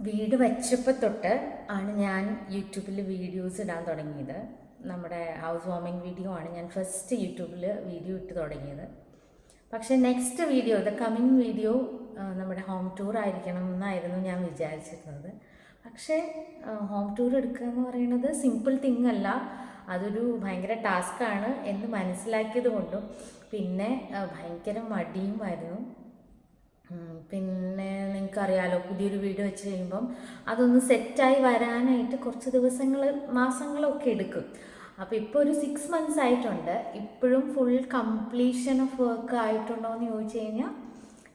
വീട് വച്ചപ്പോൾ തൊട്ട് ആണ് ഞാൻ യൂട്യൂബിൽ വീഡിയോസ് ഇടാൻ തുടങ്ങിയത്. നമ്മുടെ ഹൗസ് വാമിങ് വീഡിയോ ആണ് ഞാൻ ഫസ്റ്റ് യൂട്യൂബിൽ വീഡിയോ ഇട്ട് തുടങ്ങിയത്. പക്ഷേ next video, the coming video നമ്മുടെ ഹോം ടൂർ ആയിരിക്കണം എന്നായിരുന്നു ഞാൻ വിചാരിച്ചിരുന്നത്. പക്ഷേ ഹോം ടൂർ എടുക്കുക എന്ന് പറയുന്നത് സിമ്പിൾ തിങ് അല്ല, അതൊരു ഭയങ്കര ടാസ്ക്കാണ് എന്ന് മനസ്സിലാക്കിയത് കൊണ്ടും പിന്നെ ഭയങ്കര മടിയുമായിരുന്നു. പിന്നെ നിങ്ങൾക്കറിയാലോ, പുതിയൊരു വീട് വെച്ച് കഴിയുമ്പം അതൊന്ന് സെറ്റായി വരാനായിട്ട് കുറച്ച് ദിവസങ്ങൾ മാസങ്ങളൊക്കെ എടുക്കും. അപ്പോൾ ഇപ്പോൾ ഒരു 6 months ആയിട്ടുണ്ട്. ഇപ്പോഴും ഫുൾ കംപ്ലീഷൻ ഓഫ് വർക്ക് ആയിട്ടുണ്ടോ എന്ന് ചോദിച്ചു കഴിഞ്ഞാൽ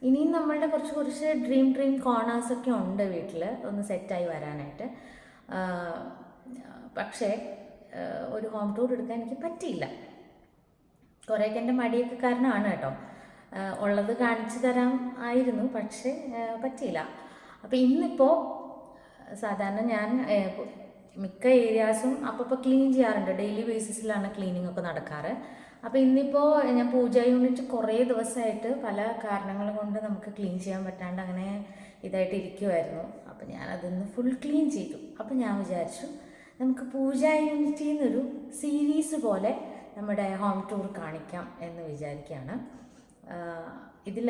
ഇനിയും നമ്മളുടെ കുറച്ച് ഡ്രീം കോർണേഴ്സൊക്കെ ഉണ്ട് വീട്ടിൽ ഒന്ന് സെറ്റായി വരാനായിട്ട്. പക്ഷേ ഒരു ഹോം ടൂർ എടുക്കാൻ എനിക്ക് പറ്റിയില്ല. കുറേയൊക്കെ എൻ്റെ മടിയൊക്കെ കാരണമാണ് കേട്ടോ. ഉള്ളത് കാണിച്ചു തരാം ആയിരുന്നു, പക്ഷേ പറ്റിയില്ല. അപ്പോൾ ഇന്നിപ്പോൾ സാധാരണ ഞാൻ മിക്ക ഏരിയാസും അപ്പോൾ ക്ലീൻ ചെയ്യാറുണ്ട്. ഡെയിലി ബേസിസിലാണ് ക്ലീനിങ് ഒക്കെ നടക്കാറ്. അപ്പോൾ ഇന്നിപ്പോൾ ഞാൻ പൂജ യൂണിറ്റ് കുറേ ദിവസമായിട്ട് പല കാരണങ്ങൾ കൊണ്ട് നമുക്ക് ക്ലീൻ ചെയ്യാൻ പറ്റാണ്ട് അങ്ങനെ ഇതായിട്ട് ഇരിക്കുമായിരുന്നു. അപ്പോൾ ഞാൻ അതൊന്ന് ഫുൾ ക്ലീൻ ചെയ്തു. അപ്പോൾ ഞാൻ വിചാരിച്ചു നമുക്ക് പൂജ യൂണിറ്റിൽ നിന്നൊരു സീരീസ് പോലെ നമ്മുടെ ഹോം ടൂർ കാണിക്കാം എന്ന് വിചാരിക്കുകയാണ്. ഇതിൽ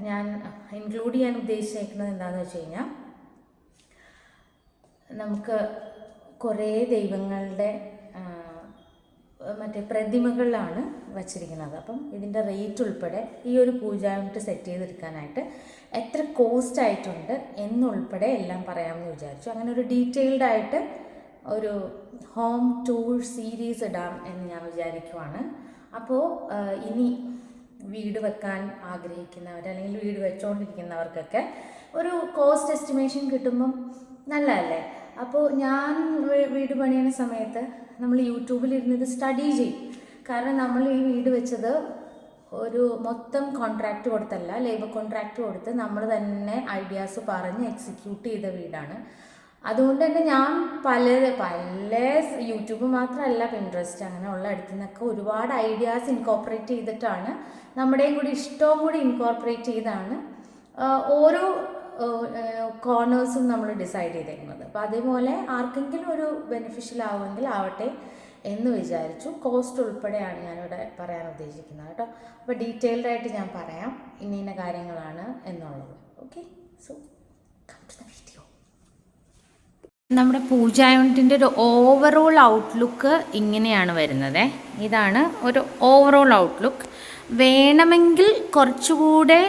ഞാൻ ഇൻക്ലൂഡ് ചെയ്യാൻ ഉദ്ദേശിച്ചിരിക്കുന്നത് എന്താണെന്ന് വെച്ച് കഴിഞ്ഞാൽ, നമുക്ക് കുറേ ദൈവങ്ങളുടെ മറ്റേ പ്രതിമകളിലാണ് വച്ചിരിക്കുന്നത്. അപ്പം ഇതിൻ്റെ റേറ്റ് ഉൾപ്പെടെ ഈ ഒരു പൂജാ യൂണിറ്റ് സെറ്റ് ചെയ്തെടുക്കാനായിട്ട് എത്ര കോസ്റ്റ് ആയിട്ടുണ്ട് എന്നുൾപ്പെടെ എല്ലാം പറയാമെന്ന് വിചാരിച്ചു. അങ്ങനെ ഒരു ഡീറ്റെയിൽഡ് ആയിട്ട് ഒരു ഹോം ടൂർ സീരീസ് ഇടാം എന്ന് ഞാൻ വിചാരിക്കുവാണ്. അപ്പോൾ ഇനി വീട് വെക്കാൻ ആഗ്രഹിക്കുന്നവർ അല്ലെങ്കിൽ വീട് വെച്ചുകൊണ്ടിരിക്കുന്നവർക്കൊക്കെ ഒരു കോസ്റ്റ് എസ്റ്റിമേഷൻ കിട്ടുമ്പം നല്ലതല്ലേ. അപ്പോൾ ഞാൻ വീട് പണിയുന്ന സമയത്ത് നമ്മൾ യൂട്യൂബിലിരുന്ന് ഇത് സ്റ്റഡി ചെയ്യും. കാരണം നമ്മൾ ഈ വീട് വെച്ചത് ഒരു മൊത്തം കോൺട്രാക്റ്റ് കൊടുത്തല്ല, ലേബർ കോൺട്രാക്റ്റ് കൊടുത്ത് നമ്മൾ തന്നെ ഐഡിയാസ് പറഞ്ഞ് എക്സിക്യൂട്ട് ചെയ്ത വീടാണ്. അതുകൊണ്ട് തന്നെ ഞാൻ പല യൂട്യൂബ് മാത്രമല്ല, പിൻട്രസ്റ്റ് അങ്ങനെ ഉള്ള അടുത്തു നിന്നൊക്കെ ഒരുപാട് ഐഡിയാസ് ഇൻകോർപ്പറേറ്റ് ചെയ്തിട്ടാണ്, നമ്മുടെയും കൂടി ഇഷ്ടവും കൂടി ഇൻകോർപ്പറേറ്റ് ചെയ്താണ് ഓരോ കോർണേഴ്സും നമ്മൾ ഡിസൈഡ് ചെയ്തേക്കുന്നത്. അപ്പോൾ അതേപോലെ ആർക്കെങ്കിലും ഒരു ബെനിഫിഷ്യൽ ആവുമെങ്കിൽ ആവട്ടെ എന്ന് വിചാരിച്ചു. കോസ്റ്റ് ഉൾപ്പെടെയാണ് ഞാനിവിടെ പറയാൻ ഉദ്ദേശിക്കുന്നത് കേട്ടോ. അപ്പോൾ ഡീറ്റെയിൽഡ് ആയിട്ട് ഞാൻ പറയാം ഇന്ന കാര്യങ്ങളാണ് എന്നുള്ളത്. Okay, so come to the video. നമ്മുടെ പൂജാ യൂണിറ്റിൻ്റെ ഒരു ഓവറോൾ ഔട്ട്ലുക്ക് ഇങ്ങനെയാണ് വരുന്നത്. ഇതാണ് ഒരു ഓവറോൾ ഔട്ട്ലുക്ക്. വേണമെങ്കിൽ കുറച്ചുകൂടെ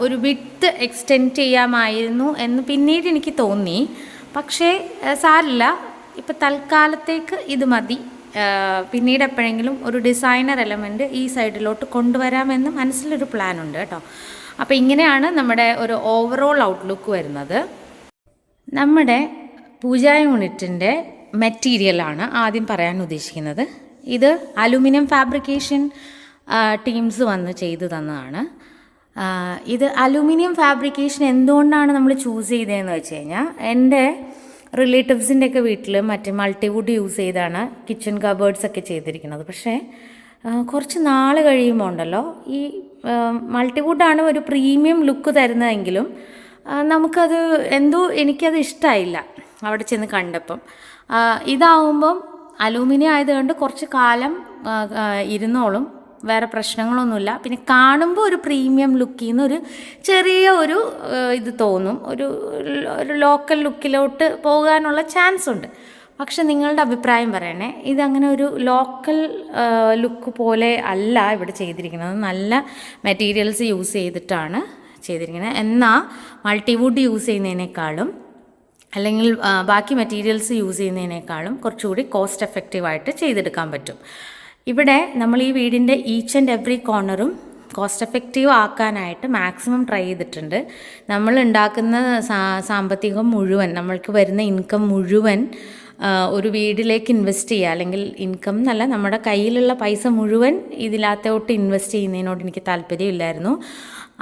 ഒരു വിഡ്ത്ത് എക്സ്റ്റെൻഡ് ചെയ്യാമായിരുന്നു എന്ന് പിന്നീട് എനിക്ക് തോന്നി. പക്ഷേ സാരില്ല, ഇപ്പം തൽക്കാലത്തേക്ക് ഇത് മതി. പിന്നീട് എപ്പോഴെങ്കിലും ഒരു ഡിസൈനർ എലമെൻറ്റ് ഈ സൈഡിലോട്ട് കൊണ്ടുവരാമെന്ന് മനസ്സിലൊരു പ്ലാനുണ്ട് കേട്ടോ. അപ്പോൾ ഇങ്ങനെയാണ് നമ്മുടെ ഒരു ഓവറോൾ ഔട്ട്ലുക്ക് വരുന്നത്. നമ്മുടെ പൂജാ യൂണിറ്റിൻ്റെ മെറ്റീരിയലാണ് ആദ്യം പറയാൻ ഉദ്ദേശിക്കുന്നത്. ഇത് അലുമിനിയം ഫാബ്രിക്കേഷൻ ടീംസ് വന്ന് ചെയ്തു തന്നതാണ്. ഇത് അലുമിനിയം ഫാബ്രിക്കേഷൻ എന്തുകൊണ്ടാണ് നമ്മൾ ചൂസ് ചെയ്തതെന്ന് വെച്ച് കഴിഞ്ഞാൽ, എൻ്റെ റിലേറ്റീവ്സിൻ്റെയൊക്കെ വീട്ടിൽ മറ്റേ മൾട്ടിവുഡ് യൂസ് ചെയ്താണ് കിച്ചൺ കബേർഡ്സ് ഒക്കെ ചെയ്തിരിക്കുന്നത്. പക്ഷേ കുറച്ച് നാൾ കഴിയുമ്പോൾ ഉണ്ടല്ലോ, ഈ മൾട്ടിവുഡാണ് ഒരു പ്രീമിയം ലുക്ക് തരുന്നതെങ്കിലും നമുക്കത് എന്തോ എനിക്കത് ഇഷ്ടമായില്ല അവിടെ ചെന്ന് കണ്ടപ്പം. ഇതാവുമ്പം അലൂമിനിയം ആയതുകൊണ്ട് കുറച്ച് കാലം ഇരുന്നോളും, വേറെ പ്രശ്നങ്ങളൊന്നുമില്ല. പിന്നെ കാണുമ്പോൾ ഒരു പ്രീമിയം ലുക്കിൽ നിന്ന് ഒരു ചെറിയ ഒരു ഇത് തോന്നും, ഒരു ലോക്കൽ ലുക്കിലോട്ട് പോകാനുള്ള ചാൻസ് ഉണ്ട്. പക്ഷെ നിങ്ങളുടെ അഭിപ്രായം പറയണേ. ഇതങ്ങനെ ഒരു ലോക്കൽ ലുക്ക് പോലെ അല്ല ഇവിടെ ചെയ്തിരിക്കുന്നത്. നല്ല മെറ്റീരിയൽസ് യൂസ് ചെയ്തിട്ടാണ് ചെയ്തിരിക്കുന്നത്. എന്നാൽ മൾട്ടിവുഡ് യൂസ് ചെയ്യുന്നതിനേക്കാളും അല്ലെങ്കിൽ ബാക്കി മെറ്റീരിയൽസ് യൂസ് ചെയ്യുന്നതിനേക്കാളും കുറച്ചുകൂടി കോസ്റ്റ് എഫക്റ്റീവായിട്ട് ചെയ്തെടുക്കാൻ പറ്റും. ഇവിടെ നമ്മൾ ഈ വീടിൻ്റെ ഈച്ച് ആൻഡ് എവറി കോർണറും കോസ്റ്റ് എഫക്റ്റീവ് ആക്കാനായിട്ട് മാക്സിമം ട്രൈ ചെയ്തിട്ടുണ്ട്. നമ്മൾ ഉണ്ടാക്കുന്ന സാമ്പത്തികം മുഴുവൻ, നമ്മൾക്ക് വരുന്ന ഇൻകം മുഴുവൻ ഒരു വീടിലേക്ക് ഇൻവെസ്റ്റ് ചെയ്യുക, അല്ലെങ്കിൽ ഇൻകം എന്നല്ല, നമ്മുടെ കയ്യിലുള്ള പൈസ മുഴുവൻ ഇതിനകത്തോട്ട് ഇൻവെസ്റ്റ് ചെയ്യുന്നതിനോട് എനിക്ക് താല്പര്യമില്ലായിരുന്നു.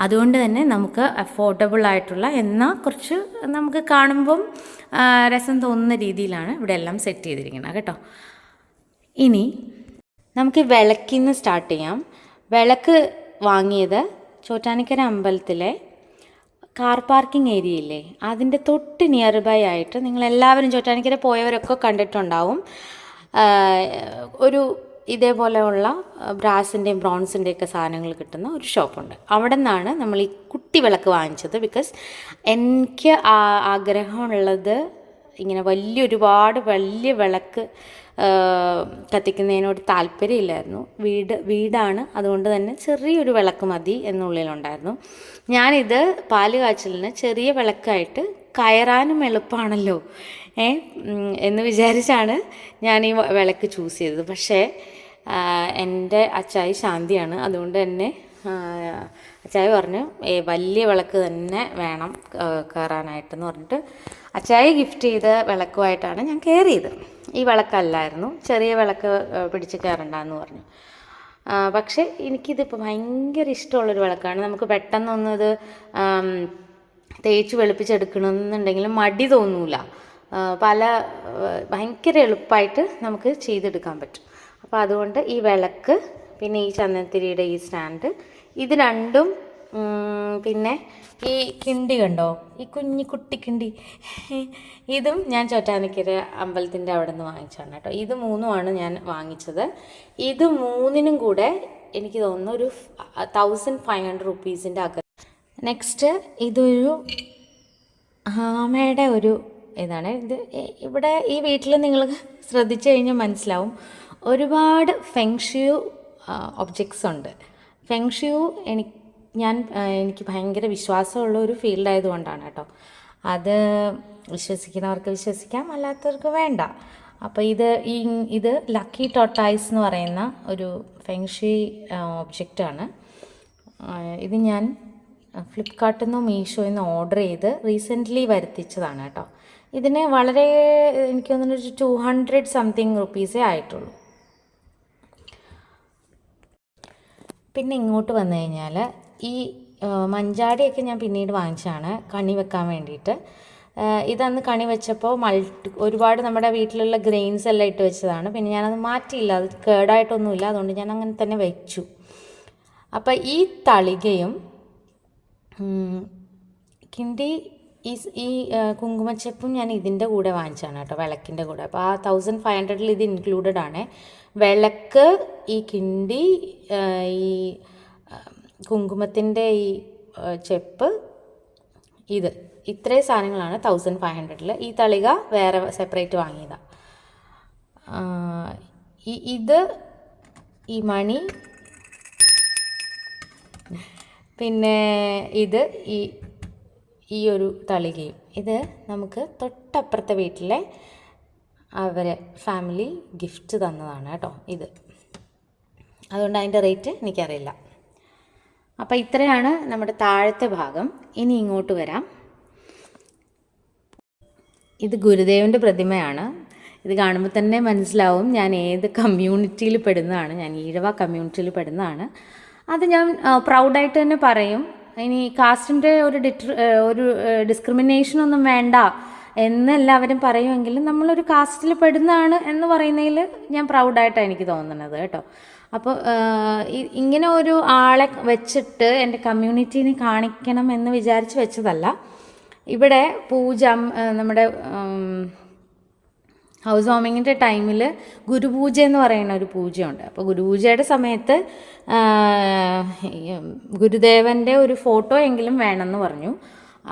അതുകൊണ്ട് തന്നെ നമുക്ക് അഫോർഡബിൾ ആയിട്ടുള്ള എന്നാൽ കുറച്ച് നമുക്ക് കാണുമ്പം രസം തോന്നുന്ന രീതിയിലാണ് ഇവിടെ എല്ലാം സെറ്റ് ചെയ്തിരിക്കുന്നത് കേട്ടോ. ഇനി നമുക്ക് വിളക്കിൽ നിന്ന് സ്റ്റാർട്ട് ചെയ്യാം. വിളക്ക് വാങ്ങിയത് ചോറ്റാനിക്കര അമ്പലത്തിലെ കാർ പാർക്കിംഗ് ഏരിയ ഇല്ലേ, അതിൻ്റെ തൊട്ട് നിയർ ബൈ ആയിട്ട് നിങ്ങളെല്ലാവരും ചോറ്റാനിക്കര പോയവരൊക്കെ കണ്ടിട്ടുണ്ടാവും. ഒരു ഇതേപോലെയുള്ള ബ്രാസിൻ്റെയും ബ്രോൺസിൻ്റെയൊക്കെ സാധനങ്ങൾ കിട്ടുന്ന ഒരു ഷോപ്പുണ്ട്. അവിടെ നിന്നാണ് നമ്മൾ ഈ കുട്ടി വിളക്ക് വാങ്ങിച്ചത്. ബിക്കോസ് എനിക്ക് ആഗ്രഹമുള്ളത് ഇങ്ങനെ ഒരുപാട് വലിയ വിളക്ക് കത്തിക്കുന്നതിനോട് താല്പര്യമില്ലായിരുന്നു. വീടാണ്, അതുകൊണ്ട് തന്നെ ചെറിയൊരു വിളക്ക് മതി എന്നുള്ളിലുണ്ടായിരുന്നു. ഞാനിത് പാല് കാച്ചലിന് ചെറിയ വിളക്കായിട്ട് കയറാനും എളുപ്പമാണല്ലോ എന്ന് വിചാരിച്ചാണ് ഞാൻ ഈ വിളക്ക് ചൂസ് ചെയ്തത്. പക്ഷേ എൻ്റെ അച്ചായി ശാന്തിയാണ്, അതുകൊണ്ട് തന്നെ അച്ചായി പറഞ്ഞു വലിയ വിളക്ക് തന്നെ വേണം കയറാനായിട്ടെന്ന് പറഞ്ഞിട്ട് അച്ചായി ഗിഫ്റ്റ് ചെയ്ത വിളക്കുമായിട്ടാണ് ഞാൻ കയറിയത്. ഈ വിളക്കല്ലായിരുന്നു, ചെറിയ വിളക്ക് പിടിച്ച് കയറണ്ടെന്ന് പറഞ്ഞു. പക്ഷേ എനിക്കിതിപ്പോൾ ഭയങ്കര ഇഷ്ടമുള്ളൊരു വിളക്കാണ്. നമുക്ക് പെട്ടെന്നൊന്നത് തേച്ച് വെളുപ്പിച്ചെടുക്കണമെന്നുണ്ടെങ്കിലും മടി തോന്നൂല. ഭയങ്കര എളുപ്പമായിട്ട് നമുക്ക് ചെയ്തെടുക്കാൻ പറ്റും. അപ്പോൾ അതുകൊണ്ട് ഈ വിളക്ക്, പിന്നെ ഈ ചന്ദനത്തിരിയുടെ ഈ സ്റ്റാൻഡ്, ഇത് രണ്ടും, പിന്നെ ഈ കിണ്ടി കണ്ടോ, ഈ കുട്ടി കിണ്ടി, ഇതും ഞാൻ ചോറ്റാനിക്കര അമ്പലത്തിൻ്റെ അവിടെ നിന്ന് വാങ്ങിച്ചാണ് കേട്ടോ. ഇത് മൂന്നുമാണ് ഞാൻ വാങ്ങിച്ചത്. ഇത് മൂന്നിനും കൂടെ എനിക്ക് തോന്നുന്നു ഒരു 1500 റുപ്പീസിൻ്റെ അകത്ത്. നെക്സ്റ്റ് ഇതൊരു ആമയുടെ ഒരു ഇതാണ്. ഇത് ഇവിടെ ഈ വീട്ടിൽ നിങ്ങൾ ശ്രദ്ധിച്ചു കഴിഞ്ഞാൽ മനസ്സിലാവും, ഒരുപാട് ഫെങ്ഷ്യൂ ഒബ്ജക്ട്സ് ഉണ്ട്. ഫെങ്ഷ്യൂ എനിക്ക് ഭയങ്കര വിശ്വാസമുള്ള ഒരു ഫീൽഡ് ആയതുകൊണ്ടാണ് കേട്ടോ. അത് വിശ്വസിക്കുന്നവർക്ക് വിശ്വസിക്കാം, അല്ലാത്തവർക്ക് വേണ്ട. അപ്പോൾ ഇത് ലക്കി ടോട്ടായ്സ് എന്ന് പറയുന്ന ഒരു ഫെങ്ഷ്യൂ ഒബ്ജക്റ്റാണ്. ഇത് ഞാൻ ഫ്ലിപ്കാർട്ടിൽ നിന്നോ മീഷോയിൽ നിന്നോ ഓർഡർ ചെയ്ത് റീസെൻ്റ്ലി വരുത്തിച്ചതാണ് കേട്ടോ. ഇതിന് വളരെ എനിക്ക് തോന്നുന്നു ഒരു 200 സംതിങ് റുപ്പീസേ ആയിട്ടുള്ളൂ. പിന്നെ ഇങ്ങോട്ട് വന്നു കഴിഞ്ഞാൽ ഈ മഞ്ചാടിയൊക്കെ ഞാൻ പിന്നീട് വാങ്ങിച്ചതാണ് കണി വെക്കാൻ വേണ്ടിയിട്ട്. ഇതന്ന് കണി വെച്ചപ്പോൾ ഒരുപാട് നമ്മുടെ വീട്ടിലുള്ള ഗ്രെയിൻസ് എല്ലാം ഇട്ട് വെച്ചതാണ്. പിന്നെ ഞാനത് മാറ്റിയില്ല, അത് കേടായിട്ടൊന്നുമില്ല, അതുകൊണ്ട് ഞാൻ അങ്ങനെ തന്നെ വെച്ചു. അപ്പോൾ ഈ തളികയും കിണ്ടി ഈ കുങ്കുമച്ചെപ്പും ഞാൻ ഇതിൻ്റെ കൂടെ വാങ്ങിച്ചാണ് കേട്ടോ, വിളക്കിൻ്റെ കൂടെ. അപ്പോൾ ആ 1500 ഇത് ഇൻക്ലൂഡഡ് ആണ്. വിളക്ക്, ഈ കിണ്ടി, ഈ കുങ്കുമത്തിൻ്റെ ഈ ചെപ്പ്, ഇത്രയും സാധനങ്ങളാണ് 1500. ഈ തളിക വേറെ സെപ്പറേറ്റ് വാങ്ങിയതാണ്. ഈ മണി, പിന്നെ ഈ ഒരു തളികയും, ഇത് നമുക്ക് തൊട്ടപ്പുറത്തെ വീട്ടിലെ അവരെ ഫാമിലി ഗിഫ്റ്റ് തന്നതാണ് കേട്ടോ ഇത്. അതുകൊണ്ട് അതിൻ്റെ റേറ്റ് എനിക്കറിയില്ല. അപ്പോൾ ഇത്രയാണ് നമ്മുടെ താഴത്തെ ഭാഗം. ഇനി ഇങ്ങോട്ട് വരാം. ഇത് ഗുരുദേവൻ്റെ പ്രതിമയാണ്. ഇത് കാണുമ്പോൾ തന്നെ മനസ്സിലാവും ഞാൻ ഏത് കമ്മ്യൂണിറ്റിയിൽ പെടുന്നതാണ്. ഞാൻ ഈഴവ കമ്മ്യൂണിറ്റിയിൽ പെടുന്നതാണ്. അത് ഞാൻ പ്രൗഡായിട്ട് തന്നെ പറയും. ഇനി കാസ്റ്റിൻ്റെ ഒരു ഡിസ്ക്രിമിനേഷനൊന്നും വേണ്ട എന്ന് എല്ലാവരും പറയുമെങ്കിലും നമ്മളൊരു കാസ്റ്റിൽ പെടുന്നതാണ് എന്ന് പറയുന്നതിൽ ഞാൻ പ്രൗഡായിട്ടാണ് എനിക്ക് തോന്നുന്നത് കേട്ടോ. അപ്പോൾ ഇങ്ങനെ ഒരു ആളെ വെച്ചിട്ട് എൻ്റെ കമ്മ്യൂണിറ്റീനെ കാണിക്കണം എന്ന് വിചാരിച്ച് വെച്ചതല്ല. ഇവിടെ നമ്മുടെ ഹൗസ് വാമിങ്ങിൻ്റെ ടൈമിൽ ഗുരുപൂജ എന്ന് പറയുന്ന ഒരു പൂജയുണ്ട്. അപ്പോൾ ഗുരുപൂജയുടെ സമയത്ത് ഗുരുദേവൻ്റെ ഒരു ഫോട്ടോ എങ്കിലും വേണമെന്ന് പറഞ്ഞു.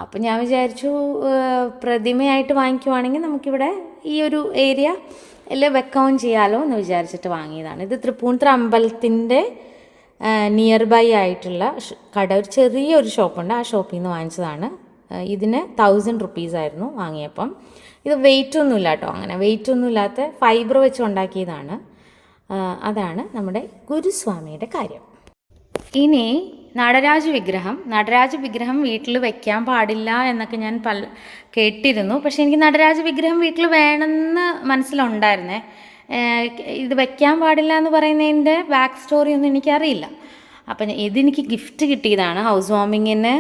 അപ്പോൾ ഞാൻ വിചാരിച്ചു പ്രതിമയായിട്ട് വാങ്ങിക്കുവാണെങ്കിൽ നമുക്കിവിടെ ഈ ഒരു ഏരിയ എല്ലാം വെക്കുകയും ചെയ്യാമല്ലോ എന്ന് വിചാരിച്ചിട്ട് വാങ്ങിയതാണ്. ഇത് തൃപ്പൂണിത്തുറ അമ്പലത്തിൻ്റെ നിയർ ബൈ ആയിട്ടുള്ള ഒരു ചെറിയൊരു ഷോപ്പുണ്ട്, ആ ഷോപ്പിൽ നിന്ന് വാങ്ങിച്ചതാണ്. ഇതിന് 1000 റുപ്പീസ് ആയിരുന്നു വാങ്ങിയപ്പം. ഇത് വെയിറ്റ് ഒന്നുമില്ല കേട്ടോ, അങ്ങനെ വെയിറ്റ് ഒന്നും ഇല്ലാത്ത ഫൈബർ വെച്ച് ഉണ്ടാക്കിയതാണ്. അതാണ് നമ്മുടെ ഗുരുസ്വാമിയുടെ കാര്യം. ഇനി നടരാജ വിഗ്രഹം വീട്ടിൽ വെക്കാൻ പാടില്ല എന്നൊക്കെ ഞാൻ കേട്ടിരുന്നു. പക്ഷേ എനിക്ക് നടരാജ വിഗ്രഹം വീട്ടിൽ വേണമെന്ന് മനസ്സിലുണ്ടായിരുന്നേ. ഇത് വെക്കാൻ പാടില്ല എന്ന് പറയുന്നതിൻ്റെ ബാക്ക് സ്റ്റോറി ഒന്നും എനിക്കറിയില്ല. അപ്പം ഇതെനിക്ക് ഗിഫ്റ്റ് കിട്ടിയതാണ്, ഹൗസ് വാമിങ്ങിന്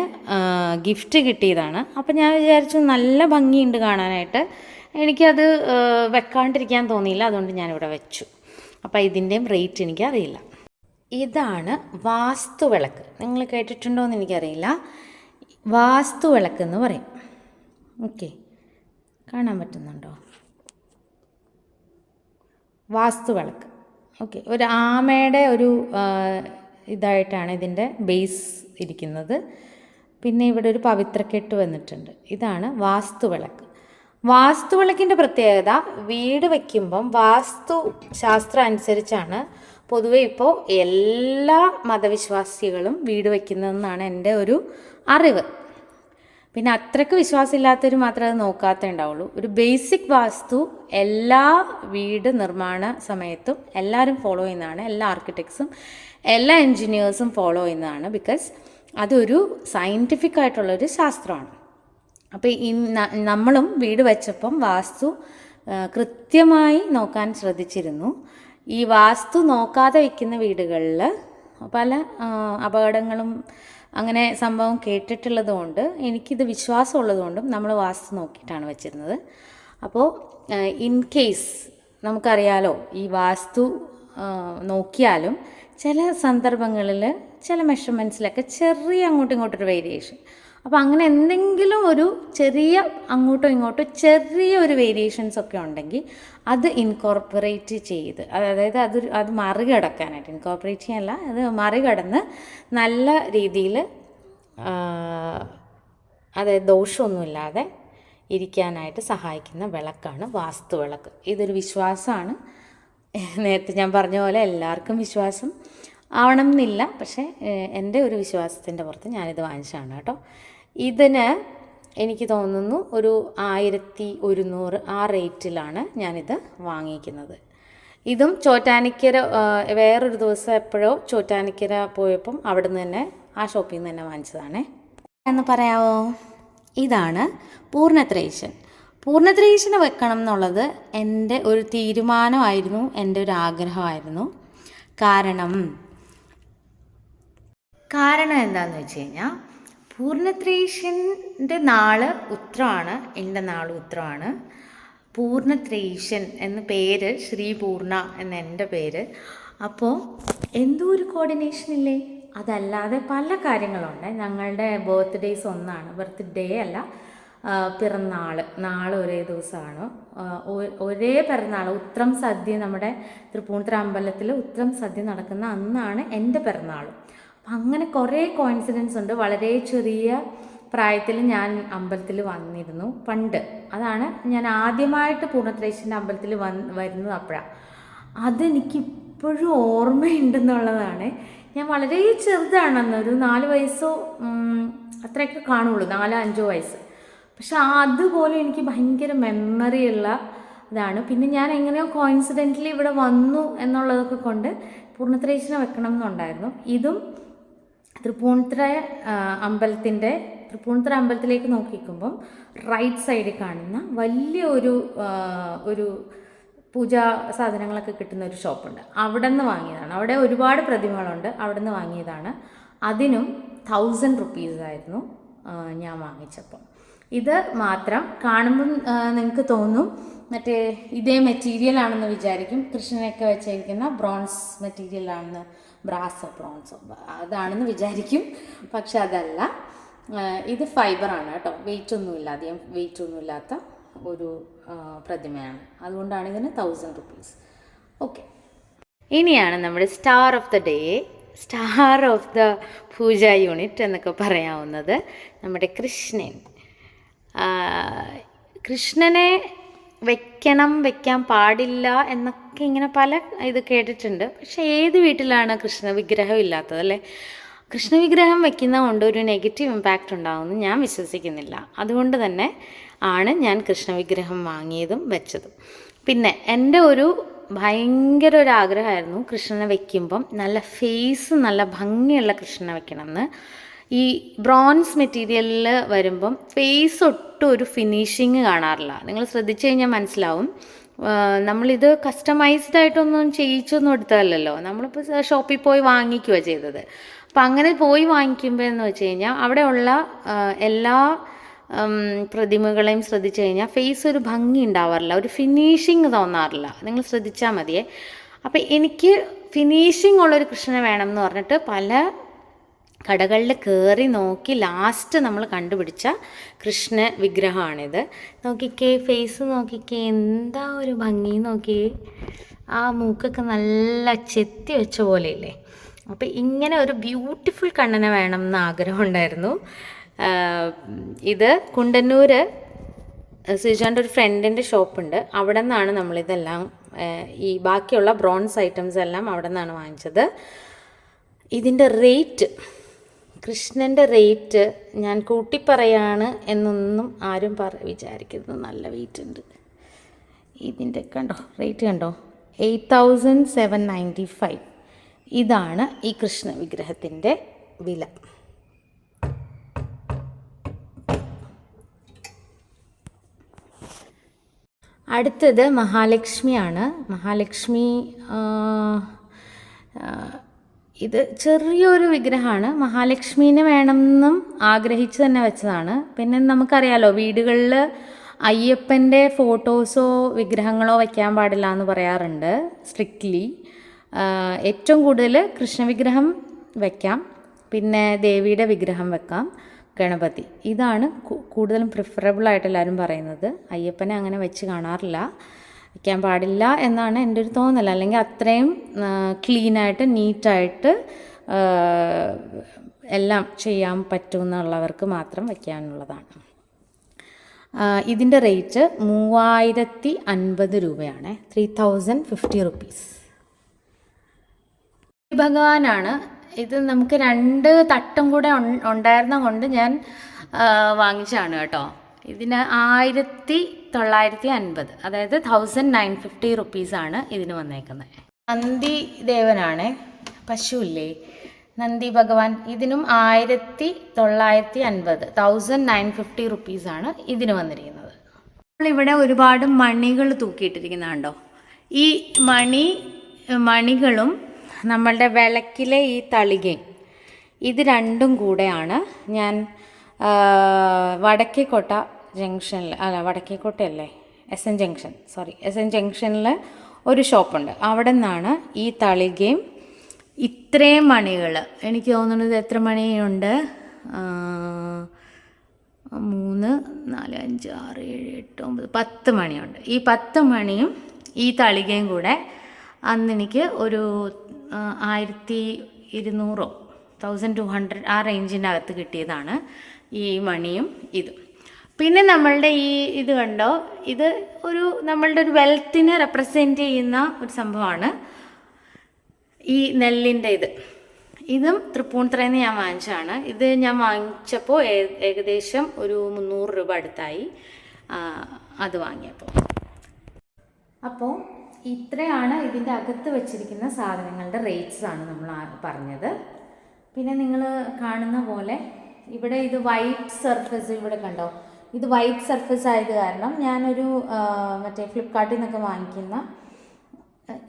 ഗിഫ്റ്റ് കിട്ടിയതാണ്. അപ്പം ഞാൻ വിചാരിച്ചു നല്ല ഭംഗിയുണ്ട് കാണാനായിട്ട്, എനിക്കത് വെക്കാണ്ടിരിക്കാൻ തോന്നിയില്ല, അതുകൊണ്ട് ഞാനിവിടെ വെച്ചു. അപ്പം ഇതിൻ്റെയും റേറ്റ് എനിക്കറിയില്ല. ഇതാണ് വാസ്തുവിളക്ക്. നിങ്ങൾ കേട്ടിട്ടുണ്ടോ എന്ന് എനിക്കറിയില്ല. വാസ്തു വിളക്കെന്ന് പറയും. ഓക്കെ, കാണാൻ പറ്റുന്നുണ്ടോ? വാസ്തു വിളക്ക്. ഓക്കെ, ഒരു ആമയുടെ ഒരു ഇതായിട്ടാണ് ഇതിൻ്റെ ബേസ് ഇരിക്കുന്നത്. പിന്നെ ഇവിടെ ഒരു പവിത്രക്കെട്ട് വന്നിട്ടുണ്ട്. ഇതാണ് വാസ്തു വിളക്ക്. വാസ്തു വിളക്കിൻ്റെ പ്രത്യേകത, വീട് വയ്ക്കുമ്പം വാസ്തു ശാസ്ത്രം അനുസരിച്ചാണ് പൊതുവെ ഇപ്പോൾ എല്ലാ മതവിശ്വാസികളും വീട് വയ്ക്കുന്നതെന്നാണ് എൻ്റെ ഒരു അറിവ്. പിന്നെ അത്രയ്ക്ക് വിശ്വാസമില്ലാത്തവർ മാത്രമേ അത് നോക്കാത്തേ ഉണ്ടാവുള്ളൂ. ഒരു ബേസിക് വാസ്തു എല്ലാ വീട് നിർമ്മാണ സമയത്തും എല്ലാവരും ഫോളോ ചെയ്യുന്നതാണ്. എല്ലാ ആർക്കിടെക്ട്സും എല്ലാ എൻജിനീയേഴ്സും ഫോളോ ചെയ്യുന്നതാണ്. ബിക്കോസ് അതൊരു സയൻറ്റിഫിക് ആയിട്ടുള്ളൊരു ശാസ്ത്രമാണ്. അപ്പോൾ നമ്മളും വീട് വെച്ചപ്പം വാസ്തു കൃത്യമായി നോക്കാൻ ശ്രദ്ധിച്ചിരുന്നു. ഈ വാസ്തു നോക്കാതെ വയ്ക്കുന്ന വീടുകളിൽ പല അപകടങ്ങളും അങ്ങനെ സംഭവം കേട്ടിട്ടുള്ളത് കൊണ്ട്, എനിക്കിത് വിശ്വാസമുള്ളതുകൊണ്ടും നമ്മൾ വാസ്തു നോക്കിയിട്ടാണ് വെച്ചിരുന്നത്. അപ്പോൾ ഇൻ കേസ് നമുക്കറിയാലോ, ഈ വാസ്തു നോക്കിയാലും ചില സന്ദർഭങ്ങളിൽ ചില മെഷർമെൻറ്റ്സിലൊക്കെ ചെറിയ അങ്ങോട്ടും ഇങ്ങോട്ടൊരു വേരിയേഷൻ. അപ്പോൾ അങ്ങനെ എന്തെങ്കിലും ഒരു ചെറിയ അങ്ങോട്ടോ ഇങ്ങോട്ടോ ചെറിയൊരു വേരിയേഷൻസ് ഒക്കെ ഉണ്ടെങ്കിൽ അത് ഇൻകോർപ്പറേറ്റ് ചെയ്ത്, അതായത് അത് മറികടക്കാനായിട്ട്, ഇൻകോർപ്പറേറ്റ് ചെയ്യാനല്ല, അത് മറികടന്ന് നല്ല രീതിയിൽ അതായത് ദോഷമൊന്നുമില്ലാതെ ഇരിക്കാനായിട്ട് സഹായിക്കുന്ന വിളക്കാണ് വാസ്തു വിളക്ക്. ഇതൊരു വിശ്വാസമാണ്. നേരത്തെ ഞാൻ പറഞ്ഞ പോലെ എല്ലാവർക്കും വിശ്വാസം ആവണം എന്നില്ല, പക്ഷേ എൻ്റെ ഒരു വിശ്വാസത്തിൻ്റെ പുറത്ത് ഞാനിത് വാങ്ങിച്ചതാണ് കേട്ടോ. ഇതിന് എനിക്ക് തോന്നുന്നു ഒരു 1100 ആ റേറ്റിലാണ് ഞാനിത് വാങ്ങിക്കുന്നത്. ഇതും ചോറ്റാനിക്കര വേറൊരു ദിവസം എപ്പോഴോ ചോറ്റാനിക്കര പോയപ്പം അവിടെ നിന്ന് തന്നെ ആ ഷോപ്പിൽ നിന്ന് തന്നെ വാങ്ങിച്ചതാണേ. എന്ന് പറയാമോ, ഇതാണ് പൂർണ്ണത്രയീശൻ. പൂർണ്ണത്രയീശനെ വെക്കണം എന്നുള്ളത് എൻ്റെ ഒരു തീരുമാനമായിരുന്നു, എൻ്റെ ഒരു ആഗ്രഹമായിരുന്നു. കാരണം എന്താണെന്ന് വെച്ച് കഴിഞ്ഞാൽ, പൂർണ്ണത്രയീശൻ്റെ നാള് ഉത്രമാണ്, എൻ്റെ നാള് ഉത്രമാണ്. പൂർണ്ണത്രയീശൻ എന്ന പേര്, ശ്രീ പൂർണ്ണ എന്ന എൻ്റെ പേര്. അപ്പോൾ എന്തോ ഒരു കോർഡിനേഷൻ ഇല്ലേ? അതല്ലാതെ പല കാര്യങ്ങളുണ്ട്. ഞങ്ങളുടെ ബർത്ത്ഡേയ്സ് ഒന്നാണ്, ബർത്ത്ഡേ അല്ല, നാള് ഒരേ ദിവസമാണ്, ഒരേ പിറന്നാൾ. ഉത്രം സദ്യ, നമ്മുടെ തൃപ്പൂണിത്തുറ അമ്പലത്തിൽ ഉത്രം സദ്യ നടക്കുന്ന അന്നാണ് എൻ്റെ പിറന്നാളും. അപ്പം അങ്ങനെ കുറേ കോയിൻസിഡൻസ് ഉണ്ട്. വളരെ ചെറിയ പ്രായത്തിൽ ഞാൻ അമ്പലത്തിൽ വന്നിരുന്നു പണ്ട്. അതാണ് ഞാൻ ആദ്യമായിട്ട് പൂർണ്ണത്രയീശൻ്റെ അമ്പലത്തിൽ വരുന്നത് അപ്പോഴാണ്. അതെനിക്കിപ്പോഴും ഓർമ്മയുണ്ടെന്നുള്ളതാണ്. ഞാൻ വളരെ ചെറുതാണെന്ന്, ഒരു 4 വയസ്സോ അത്രയൊക്കെ കാണുള്ളൂ, 4-5 വയസ്സ്. പക്ഷെ അതുപോലെ എനിക്ക് ഭയങ്കര മെമ്മറിയുള്ള ഇതാണ്. പിന്നെ ഞാൻ എങ്ങനെയോ കോയിൻസിഡൻ്റലി ഇവിടെ വന്നു എന്നുള്ളതൊക്കെ കൊണ്ട് പൂർണ്ണത്രയീശനെ വെക്കണം എന്നുണ്ടായിരുന്നു. ഇതും തൃപ്പൂണിത്തുറ അമ്പലത്തിലേക്ക് നോക്കിക്കുമ്പം റൈറ്റ് സൈഡിൽ കാണുന്ന വലിയ ഒരു പൂജാ സാധനങ്ങളൊക്കെ കിട്ടുന്ന ഒരു ഷോപ്പുണ്ട്. അവിടെ നിന്ന് വാങ്ങിയതാണ്. അവിടെ ഒരുപാട് പ്രതിമകളുണ്ട്, അവിടെ നിന്ന് വാങ്ങിയതാണ്. അതിനും 1000 റുപ്പീസായിരുന്നു ഞാൻ വാങ്ങിച്ചപ്പം. ഇത് മാത്രം കാണുമ്പം നിങ്ങൾക്ക് തോന്നും മറ്റേ ഇതേ മെറ്റീരിയലാണെന്ന് വിചാരിക്കും. കൃഷ്ണനൊക്കെ വെച്ചിരിക്കുന്ന ബ്രോൺസ് മെറ്റീരിയലാണെന്ന്, ബ്രാസോ ബ്രോൺസോ അതാണെന്ന് വിചാരിക്കും. പക്ഷെ അതല്ല, ഇത് ഫൈബറാണ് കേട്ടോ. അധികം വെയിറ്റ് ഒന്നുമില്ലാത്ത ഒരു പ്രതിമയാണ്. അതുകൊണ്ടാണ് ഇതിന് 1000 റുപ്പീസ്. ഓക്കെ, ഇനിയാണ് നമ്മുടെ star of the day, star of the puja unit എന്നൊക്കെ പറയാവുന്നത് നമ്മുടെ കൃഷ്ണൻ. കൃഷ്ണനെ വെക്കാൻ പാടില്ല എന്നൊക്കെ ഇങ്ങനെ പല ഇത് കേട്ടിട്ടുണ്ട്. പക്ഷേ ഏത് വീട്ടിലാണ് കൃഷ്ണ വിഗ്രഹം ഇല്ലാത്തത് അല്ലേ? കൃഷ്ണ വിഗ്രഹം വെക്കുന്നത് കൊണ്ട് ഒരു നെഗറ്റീവ് ഇമ്പാക്റ്റ് ഉണ്ടാകുമെന്ന് ഞാൻ വിശ്വസിക്കുന്നില്ല. അതുകൊണ്ട് തന്നെ ആണ് ഞാൻ കൃഷ്ണ വിഗ്രഹം വാങ്ങിയതും വെച്ചതും. പിന്നെ എൻ്റെ ഭയങ്കര ഒരു ആഗ്രഹമായിരുന്നു കൃഷ്ണനെ വെക്കുമ്പം നല്ല ഫേസ്, നല്ല ഭംഗിയുള്ള കൃഷ്ണനെ വെക്കണമെന്ന്. ഈ ബ്രോൺസ് മെറ്റീരിയലിൽ വരുമ്പം ഫേസ് ഒട്ടും ഒരു ഫിനിഷിങ് കാണാറില്ല. നിങ്ങൾ ശ്രദ്ധിച്ചു കഴിഞ്ഞാൽ മനസ്സിലാവും. നമ്മളിത് കസ്റ്റമൈസ്ഡ് ആയിട്ടൊന്നും ചെയ്യിച്ചൊന്നും എടുത്തതല്ലല്ലോ, നമ്മളിപ്പോൾ ഷോപ്പിൽ പോയി വാങ്ങിക്കുകയാണ് ചെയ്തത്. അപ്പം അങ്ങനെ പോയി വാങ്ങിക്കുമ്പോൾ എന്ന് വെച്ച് കഴിഞ്ഞാൽ അവിടെയുള്ള എല്ലാ പ്രതിമകളെയും ശ്രദ്ധിച്ചു കഴിഞ്ഞാൽ ഫേസ് ഒരു ഭംഗി ഉണ്ടാവാറില്ല, ഒരു ഫിനിഷിങ് തോന്നാറില്ല. നിങ്ങൾ ശ്രദ്ധിച്ചാൽ മതിയേ. അപ്പം എനിക്ക് ഫിനിഷിങ് ഉള്ളൊരു കൃഷ്ണനെ വേണം എന്ന് പറഞ്ഞിട്ട് പല കടകളിൽ കയറി നോക്കി ലാസ്റ്റ് നമ്മൾ കണ്ടുപിടിച്ച കൃഷ്ണ വിഗ്രഹമാണിത്. നോക്കിക്കേ, ഫേസ് നോക്കിക്കേ, എന്താ ഒരു ഭംഗി നോക്കിയേ. ആ മൂക്കൊക്കെ നല്ല ചെത്തി വെച്ച പോലെയില്ലേ. അപ്പോൾ ഇങ്ങനെ ഒരു ബ്യൂട്ടിഫുൾ കണ്ണനെ വേണം എന്ന് ആഗ്രഹമുണ്ടായിരുന്നു. ഇത് കുണ്ടന്നൂർ ശ്രീജാൻ്റെ ഒരു ഫ്രണ്ടിൻ്റെ ഷോപ്പുണ്ട്. അവിടെ നിന്നാണ് നമ്മളിതെല്ലാം ഈ ബാക്കിയുള്ള ബ്രോൺസ് ഐറ്റംസ് എല്ലാം അവിടെ നിന്നാണ് വാങ്ങിച്ചത്. ഇതിൻ്റെ റേറ്റ്, കൃഷ്ണൻ്റെ റേറ്റ് ഞാൻ കൂട്ടിപ്പറയാണ് എന്നൊന്നും ആരും വിചാരിക്കരുത്. നല്ല വെയിറ്റ് ഉണ്ട് ഇതിൻ്റെ. കണ്ടോ റേറ്റ് കണ്ടോ, 8795. ഇതാണ് ഈ കൃഷ്ണ വിഗ്രഹത്തിൻ്റെ വില. അടുത്തത് മഹാലക്ഷ്മിയാണ്. മഹാലക്ഷ്മി ഇത് ചെറിയൊരു വിഗ്രഹമാണ്. മഹാലക്ഷ്മീനെ വേണമെന്നും ആഗ്രഹിച്ച് തന്നെ വെച്ചതാണ്. പിന്നെ നമുക്കറിയാലോ, വീടുകളിൽ അയ്യപ്പൻ്റെ ഫോട്ടോസോ വിഗ്രഹങ്ങളോ വയ്ക്കാൻ പാടില്ല എന്ന് പറയാറുണ്ട് സ്ട്രിക്ട്ലി. ഏറ്റവും കൂടുതൽ കൃഷ്ണവിഗ്രഹം വയ്ക്കാം, പിന്നെ ദേവിയുടെ വിഗ്രഹം വെക്കാം, ഗണപതി. ഇതാണ് കൂടുതലും പ്രിഫറബിളായിട്ട് എല്ലാവരും പറയുന്നത്. അയ്യപ്പനെ അങ്ങനെ വെച്ച് കാണാറില്ല, വയ്ക്കാൻ പാടില്ല എന്നാണ് എൻ്റെ ഒരു തോന്നൽ. അല്ലെങ്കിൽ അത്രയും ക്ലീനായിട്ട് നീറ്റായിട്ട് എല്ലാം ചെയ്യാൻ പറ്റുമെന്നുള്ളവർക്ക് മാത്രം വയ്ക്കാനുള്ളതാണ്. ഇതിൻ്റെ റേറ്റ് 3050 രൂപയാണ്, 3050 റുപ്പീസ്. ഭഗവാനാണ് ഇത്. നമുക്ക് 2 തട്ടും കൂടെ ഉണ്ടായിരുന്ന കൊണ്ട് ഞാൻ വാങ്ങിച്ചാണ് കേട്ടോ. ഇതിന് 1950, അതായത് 1950 റുപ്പീസാണ് ഇതിന് വന്നേക്കുന്നത്. നന്ദി ദേവനാണ്, പശുവില്ലേ നന്ദി ഭഗവാൻ. ഇതിനും 1950, 1950 റുപ്പീസാണ് ഇതിന് വന്നിരിക്കുന്നത്. നമ്മളിവിടെ ഒരുപാട് മണികൾ തൂക്കിയിട്ടിരിക്കുന്നുണ്ടോ. ഈ മണികളും നമ്മളുടെ വിളക്കിലെ ഈ തളികയും, ഇത് രണ്ടും കൂടെയാണ് ഞാൻ വടക്കേക്കോട്ട ജംഗ്ഷനിൽ, വടക്കേക്കോട്ടയല്ലേ, SN ജംഗ്ഷനിൽ ഒരു ഷോപ്പുണ്ട്. അവിടെ നിന്നാണ് ഈ തളികയും ഇത്രയും മണികൾ. എനിക്ക് തോന്നുന്നത് എത്ര മണിയുണ്ട്, 3, 4, 5, 6, 7, 8, 9, 10 മണിയുണ്ട്. ഈ 10 മണിയും ഈ തളികയും കൂടെ അന്നെനിക്ക് ഒരു 1200, 1200 ആ റേഞ്ചിൻ്റെ അകത്ത് കിട്ടിയതാണ് ഈ മണിയും ഇതും. പിന്നെ നമ്മളുടെ ഈ ഇത് കണ്ടോ, ഇത് നമ്മളുടെ ഒരു വെൽത്തിനെ റെപ്രസെൻറ്റ് ചെയ്യുന്ന ഒരു സംഭവമാണ് ഈ നെല്ലിൻ്റെ ഇതും തൃപ്പൂണിത്തുറയിൽ നിന്ന് ഞാൻ വാങ്ങിച്ചതാണ്. ഇത് ഞാൻ വാങ്ങിച്ചപ്പോൾ ഏകദേശം ഒരു 300 രൂപ അടുത്തായി അത് വാങ്ങിയപ്പോൾ. അപ്പോൾ ഇത്രയാണ് ഇതിൻ്റെ അകത്ത് വെച്ചിരിക്കുന്ന സാധനങ്ങളുടെ റേറ്റ്സ് ആണ് നമ്മൾ പറഞ്ഞത്. പിന്നെ നിങ്ങൾ കാണുന്ന പോലെ ഇവിടെ ഇത് വൈറ്റ് സർഫസ്, ഇവിടെ കണ്ടോ, ഇത് വൈറ്റ് സർഫസ് ആയത് കാരണം ഞാനൊരു മറ്റേ ഫ്ലിപ്കാർട്ടിൽ നിന്നൊക്കെ വാങ്ങിക്കുന്ന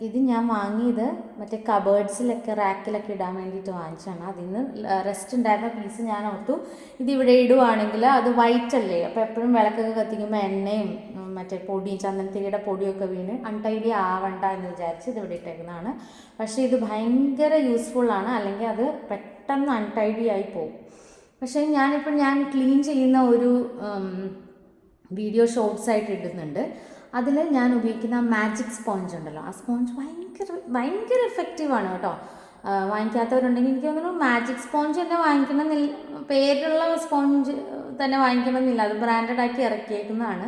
ഇത് ഞാൻ വാങ്ങിയത് മറ്റേ കബേർഡ്സിലൊക്കെ റാക്കിലൊക്കെ ഇടാൻ വേണ്ടിയിട്ട് വാങ്ങിച്ചാണ്. അതിൽ നിന്ന് റെസ്റ്റ് ഉണ്ടായിരുന്ന പീസ് ഞാൻ ഓർത്തു ഇതിവിടെ ഇടുവാണെങ്കിൽ അത് വൈറ്റ് അല്ലേ, അപ്പോൾ എപ്പോഴും വിളക്കൊക്കെ കത്തിക്കുമ്പോൾ എണ്ണയും മറ്റേ പൊടിയും ചന്ദനത്തിരിയുടെ പൊടിയൊക്കെ വീണ് അൺടൈഡി ആവണ്ട എന്ന് വിചാരിച്ച് ഇതിവിടെ ഇട്ടേക്കുന്നതാണ്. പക്ഷേ ഇത് ഭയങ്കര യൂസ്ഫുള്ളാണ്, അല്ലെങ്കിൽ അത് പെട്ടെന്ന് അൺടൈഡി ആയി പോകും. പക്ഷേ ഞാൻ ക്ലീൻ ചെയ്യുന്ന ഒരു വീഡിയോ ഷോർട്സ് ആയിട്ട് ഇടുന്നുണ്ട്. അതിൽ ഞാൻ ഉപയോഗിക്കുന്ന മാജിക് സ്പോഞ്ച് ഉണ്ടല്ലോ, ആ സ്പോഞ്ച് ഭയങ്കര എഫക്റ്റീവാണ് കേട്ടോ. വാങ്ങിക്കാത്തവരുണ്ടെങ്കിൽ എനിക്ക് തോന്നുന്നു മാജിക് സ്പോഞ്ച് തന്നെ വാങ്ങിക്കണമെന്നില്ല, പേരുള്ള സ്പോഞ്ച് തന്നെ വാങ്ങിക്കണമെന്നില്ല, അത് ബ്രാൻഡഡ് ആക്കി ഇറക്കിയേക്കുന്നതാണ്.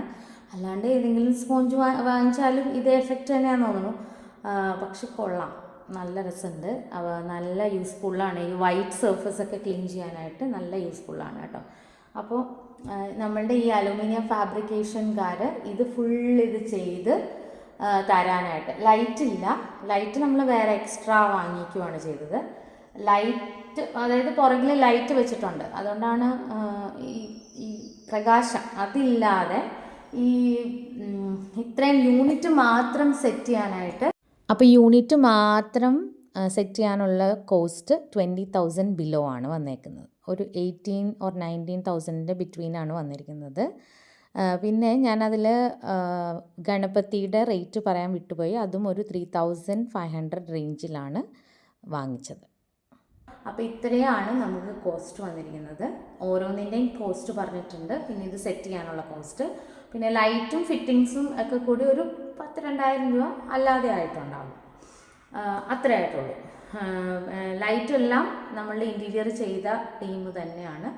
അല്ലാണ്ട് ഏതെങ്കിലും സ്പോഞ്ച് വാങ്ങിച്ചാലും ഇതേ എഫക്റ്റ് തന്നെയാണെന്ന് തോന്നുന്നു. പക്ഷെ കൊള്ളാം, നല്ല രസമുണ്ട്, നല്ല യൂസ്ഫുള്ളാണ്. ഈ വൈറ്റ് സർഫസ് ഒക്കെ ക്ലീൻ ചെയ്യാനായിട്ട് നല്ല യൂസ്ഫുള്ളാണ് കേട്ടോ. അപ്പോൾ നമ്മളുടെ ഈ അലൂമിനിയം ഫാബ്രിക്കേഷൻകാർ ഇത് ഇത് ചെയ്ത് തരാനായിട്ട്, ലൈറ്റ് നമ്മൾ വേറെ എക്സ്ട്രാ വാങ്ങിക്കുകയാണ് ചെയ്തത്. ലൈറ്റ്, അതായത് പുറകിൽ ലൈറ്റ് വെച്ചിട്ടുണ്ട്, അതുകൊണ്ടാണ് ഈ പ്രകാശം അതില്ലാതെ ഈ ഇത്രയും യൂണിറ്റ് മാത്രം സെറ്റ് ചെയ്യാനായിട്ട്. അപ്പോൾ യൂണിറ്റ് മാത്രം സെറ്റ് ചെയ്യാനുള്ള കോസ്റ്റ് 20,000 ബിലോ ആണ് വന്നേക്കുന്നത്. ഒരു 18 or 19,000 ബിറ്റ്വീനാണ് വന്നിരിക്കുന്നത്. പിന്നെ ഞാനതിൽ ഗണപതിയുടെ റേറ്റ് പറയാൻ വിട്ടുപോയി, അതും ഒരു 3,500 റേഞ്ചിലാണ് വാങ്ങിച്ചത്. അപ്പോൾ ഇത്രയാണ് നമുക്ക് കോസ്റ്റ് വന്നിരിക്കുന്നത്. ഓരോന്നിൻ്റെയും കോസ്റ്റ് പറഞ്ഞിട്ടുണ്ട്. പിന്നെ ഇത് സെറ്റ് ചെയ്യാനുള്ള കോസ്റ്റ്, പിന്നെ ലൈറ്റും ഫിറ്റിങ്സും ഒക്കെ കൂടി ഒരു 10,000-2,000 രൂപ അല്ലാതെ ആയിട്ടുണ്ടാകും. അത്രേ ആയിട്ടുള്ളൂ. ലൈറ്റെല്ലാം നമ്മളുടെ ഇൻറ്റീരിയർ ചെയ്ത ടീം തന്നെയാണ്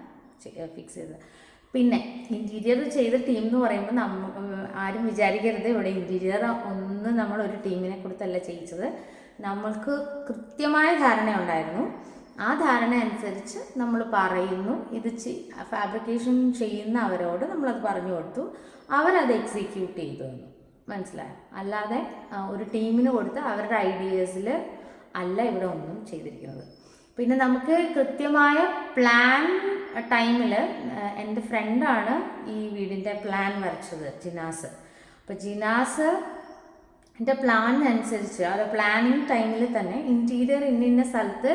ഫിക്സ് ചെയ്തത്. പിന്നെ ഇൻറ്റീരിയർ ചെയ്ത ടീം എന്ന് പറയുമ്പോൾ ആരും വിചാരിക്കരുത് ഇവിടെ ഇൻറ്റീരിയർ ഒന്ന് നമ്മളൊരു ടീമിനെ കൊടുത്തല്ല ചെയ്യിച്ചത്. നമ്മൾക്ക് കൃത്യമായ ധാരണ ഉണ്ടായിരുന്നു. ആ ധാരണ അനുസരിച്ച് നമ്മൾ പറയുന്നു, ഇത് ഫാബ്രിക്കേഷൻ ചെയ്യുന്ന അവരോട് നമ്മളത് പറഞ്ഞു കൊടുത്തു, അവരത് എക്സിക്യൂട്ട് ചെയ്തു തന്നു. മനസ്സിലായോ? അല്ലാതെ ഒരു ടീമിന് കൊടുത്ത് അവരുടെ ഐഡിയാസിൽ അല്ല ഇവിടെ ഒന്നും ചെയ്തിരിക്കുന്നത്. പിന്നെ നമുക്ക് കൃത്യമായ പ്ലാൻ ടൈമിൽ എൻ്റെ ഫ്രണ്ടാണ് ഈ വീടിൻ്റെ പ്ലാൻ വരച്ചത്, ജിനാസ്. അപ്പോൾ ജിനാസ് എൻ്റെ പ്ലാനിനനുസരിച്ച് അത് പ്ലാനിങ് ടൈമിൽ തന്നെ ഇൻറ്റീരിയർ ഇന്ന സ്ഥലത്ത്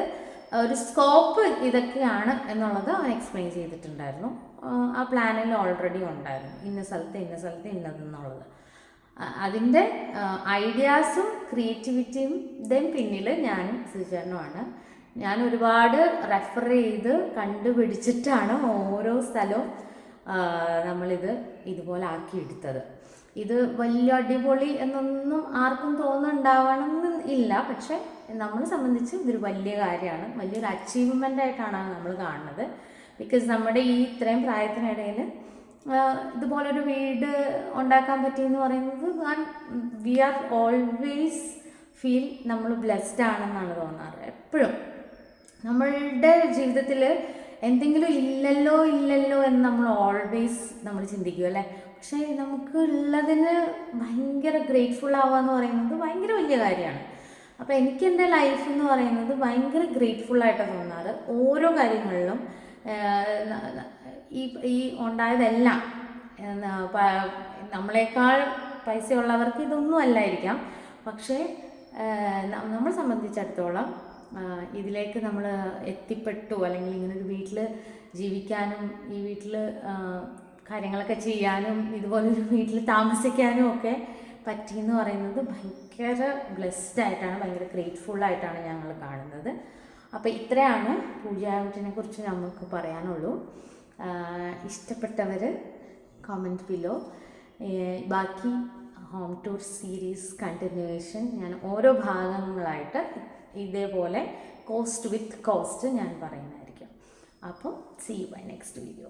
ഒരു സ്കോപ്പ് ഇതൊക്കെയാണ് എന്നുള്ളത് അവൻ എക്സ്പ്ലെയിൻ ചെയ്തിട്ടുണ്ടായിരുന്നു. ആ പ്ലാനിൽ ഓൾറെഡി ഉണ്ടായിരുന്നു ഇന്ന സ്ഥലത്ത് ഇന്നതെന്നുള്ളത്. അതിൻ്റെ ഐഡിയാസും ക്രിയേറ്റിവിറ്റിയും പിന്നിൽ ഞാനും സിജനുമാണ്. ഞാൻ ഒരുപാട് റെഫർ ചെയ്ത് കണ്ടുപിടിച്ചിട്ടാണ് ഓരോ സ്ഥലവും നമ്മളിത് ഇതുപോലെ ആക്കിയെടുത്തത്. ഇത് വലിയ അടിപൊളി എന്നൊന്നും ആർക്കും തോന്നുന്നുണ്ടാവണമെന്ന് ഇല്ല, പക്ഷെ നമ്മളെ സംബന്ധിച്ച് ഇതൊരു വലിയ കാര്യമാണ്, വലിയൊരു അച്ചീവ്മെൻ്റ് ആയിട്ടാണ് നമ്മൾ കാണുന്നത്. ബിക്കോസ് നമ്മുടെ ഈ ഇത്രയും പ്രായത്തിനിടയിൽ ഇതുപോലൊരു വീട് ഉണ്ടാക്കാൻ പറ്റിയെന്ന് പറയുന്നത് വി ആർ ഓൾവേസ് ഫീൽ നമ്മൾ ബ്ലെസ്ഡ് ആണെന്നാണ് തോന്നാറ്. എപ്പോഴും നമ്മളുടെ ജീവിതത്തിൽ എന്തെങ്കിലും ഇല്ലല്ലോ എന്ന് നമ്മൾ ഓൾവേസ് നമ്മൾ ചിന്തിക്കും അല്ലേ. പക്ഷേ നമുക്ക് ഉള്ളതിന് ഭയങ്കര ഗ്രേറ്റ്ഫുൾ ആവുക എന്ന് പറയുന്നത് ഭയങ്കര വലിയ കാര്യമാണ്. അപ്പോൾ എനിക്ക് എൻ്റെ ലൈഫ് എന്ന് പറയുന്നത് ഭയങ്കര ഗ്രേറ്റ്ഫുള്ളായിട്ടാണ് തോന്നാറ്. ഓരോ കാര്യങ്ങളിലും ഈ ഉണ്ടായതെല്ലാം നമ്മളെക്കാൾ പൈസയുള്ളവർക്ക് ഇതൊന്നും അല്ലായിരിക്കാം, പക്ഷേ നമ്മളെ സംബന്ധിച്ചിടത്തോളം ഇതിലേക്ക് നമ്മൾ എത്തിപ്പെട്ടു, അല്ലെങ്കിൽ ഇങ്ങനൊരു വീട്ടിൽ ജീവിക്കാനും ഈ വീട്ടിൽ കാര്യങ്ങളൊക്കെ ചെയ്യാനും ഇതുപോലൊരു വീട്ടിൽ താമസിക്കാനും ഒക്കെ പറ്റിയെന്ന് പറയുന്നത് ഭയങ്കര ബ്ലെസ്ഡ് ആയിട്ടാണ്, ഭയങ്കര ഗ്രേറ്റ്ഫുള്ളായിട്ടാണ് ഞങ്ങൾ കാണുന്നത്. അപ്പോൾ ഇത്രയാണ് പൂജാവിനെ കുറിച്ച് നമുക്ക് പറയാനുള്ളൂ. ഇഷ്ടപ്പെട്ടവർ കമൻറ്റ് ബിലോ. ബാക്കി ഹോം ടൂർ സീരീസ് കണ്ടിന്യൂവേഷൻ ഞാൻ ഓരോ ഭാഗങ്ങളായിട്ട് ഇതേപോലെ കോസ്റ്റ് വിത്ത് കോസ്റ്റ് ഞാൻ പറയുന്നതായിരിക്കും. അപ്പോൾ see you by next video.